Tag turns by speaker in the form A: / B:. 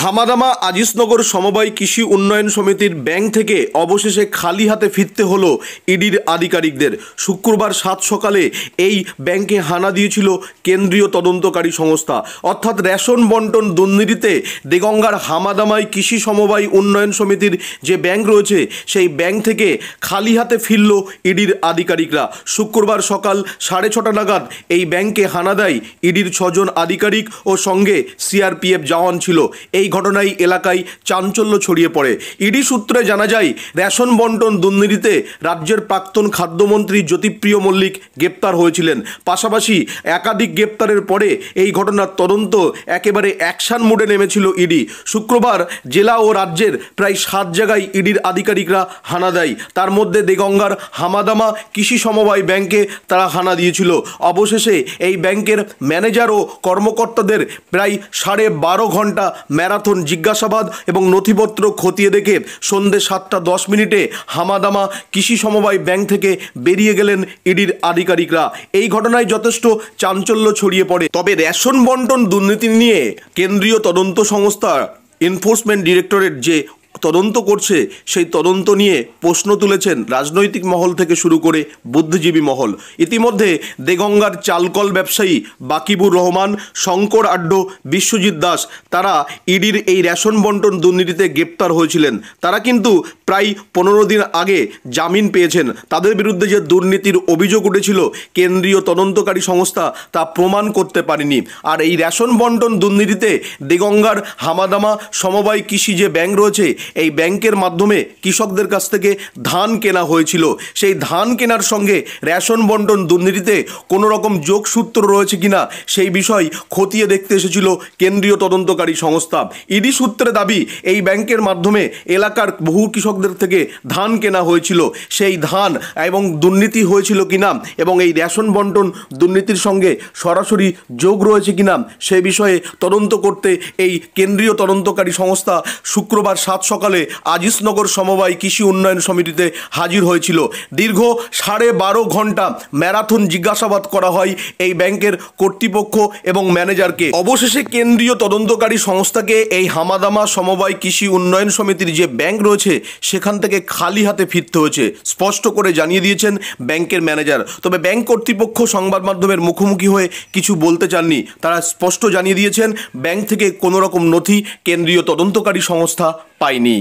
A: হামাদামা আজিজনগর সমবায় কৃষি উন্নয়ন সমিতির ব্যাংক থেকে অবশেষে খালি হাতে ফিরতে হলো ইডির আধিকারিকদের। শুক্রবার সাত সকালে এই ব্যাংকে হানা দিয়েছিল কেন্দ্রীয় তদন্তকারী সংস্থা। অর্থাৎ রেশন বন্টন দুর্নীতিতে দেগঙ্গার হামাদামায় কৃষি সমবায় উন্নয়ন সমিতির যে ব্যাংক রয়েছে সেই ব্যাংক থেকে খালি হাতে ফিরল ইডির আধিকারিকরা। শুক্রবার সকাল 6:30 নাগাদ এই ব্যাংকে হানা দেয় ইডির 6 জন আধিকারিক ও সঙ্গে সিআরপিএফ জওয়ান ছিল। এই ঘটনায় এলাকায় চাঞ্চল্য ছড়িয়ে পড়ে। ইডি সূত্রে জানা যায়, রেশন বন্টন দুর্নীতিতে রাজ্যের প্রাক্তন খাদ্যমন্ত্রী জ্যোতিপ্রিয় মল্লিক গ্রেপ্তার হয়েছিলেন। পাশাপাশি একাধিক গ্রেপ্তারের পরে এই ঘটনার তদন্ত একেবারে অ্যাকশন মোডে নেমেছিল ইডি। শুক্রবার জেলা ও রাজ্যের প্রায় 7 জায়গায় ইডির আধিকারিকরা হানা দেয়। তার মধ্যে দেগঙ্গার হামাদামা কৃষি সমবায় ব্যাংকে তারা হানা দিয়েছিল। অবশেষে এই ব্যাংকের ম্যানেজার ও কর্মকর্তাদের প্রায় 12.5 ঘন্টা ম্যারাথন জিজ্ঞাসাবাদ এবং নথিপত্র খতিয়ে দেখে সন্ধ্যে 7:10 হামাদামা কৃষি সমবায় ব্যাংক থেকে বেরিয়ে গেলেন ইডির আধিকারিকরা। এই ঘটনায় যথেষ্ট চাঞ্চল্য ছড়িয়ে পড়ে। তবে রেশন বন্টন দুর্নীতি নিয়ে কেন্দ্রীয় তদন্ত সংস্থা এনফোর্সমেন্ট ডিরেক্টরেট যে তদন্ত করছে সেই তদন্ত নিয়ে প্রশ্ন তুলেছেন রাজনৈতিক মহল থেকে শুরু করে বুদ্ধিজীবী মহল। ইতিমধ্যে দেগঙ্গার চালকল ব্যবসায়ী বাকিবুর রহমান, শঙ্কর আড্ড, বিশ্বজিৎ দাস তারা ইডির এই রেশন বন্টন দুর্নীতিতে গ্রেপ্তার হয়েছিলেন। তারা কিন্তু প্রায় 15 দিন আগে জামিন পেয়েছেন। তাদের বিরুদ্ধে যে দুর্নীতির অভিযোগ উঠেছিল কেন্দ্রীয় তদন্তকারী সংস্থা তা প্রমাণ করতে পারেনি। আর এই রেশন বন্টন দুর্নীতিতে দেগঙ্গার হামাদামা সমবায় কৃষি যে ব্যাংক রয়েছে এই ব্যাংকের মাধ্যমে কৃষকদের কাছ থেকে ধান কেনা হয়েছিল। সেই ধান কেনার সঙ্গে রেশন বন্টন দুর্নীতিতে কোনো রকম যোগসূত্র রয়েছে কিনা সেই বিষয় খতিয়ে দেখতে এসেছিল কেন্দ্রীয় তদন্তকারী সংস্থা। ইডি সূত্রে দাবি, এই ব্যাংকের মাধ্যমে এলাকার বহু কৃষকদের থেকে ধান কেনা হয়েছিল। সেই ধান এবং দুর্নীতি হয়েছিল কিনা এবং এই রেশন বন্টন দুর্নীতির সঙ্গে সরাসরি যোগ রয়েছে কিনা সেই বিষয়ে তদন্ত করতে এই কেন্দ্রীয় তদন্তকারী সংস্থা শুক্রবার 7 সকালে আজিজনগর সমবায় কৃষি উন্নয়ন সমিতিতে হাজির হয়েছিল। দীর্ঘ 12.5 ঘন্টা ম্যারাথন জিজ্ঞাসাবাদ করা হয় এই ব্যাংকের কর্তৃপক্ষ এবং ম্যানেজারকে। অবশেষে কেন্দ্রীয় তদন্তকারী সংস্থাকে এই হামাদামা সমবায় কৃষি উন্নয়ন সমিতির যে ব্যাংক রয়েছে সেখান থেকে খালি হাতে ফিরতে হয়েছে, স্পষ্ট করে জানিয়ে দিয়েছেন ব্যাংকের ম্যানেজার। তবে ব্যাংক কর্তৃপক্ষ সংবাদ মাধ্যমের মুখোমুখি হয়ে কিছু বলতে চাননি। তারা স্পষ্ট জানিয়ে দিয়েছেন ব্যাংক থেকে কোনো রকম নথি কেন্দ্রীয় তদন্তকারী সংস্থা পায়নি।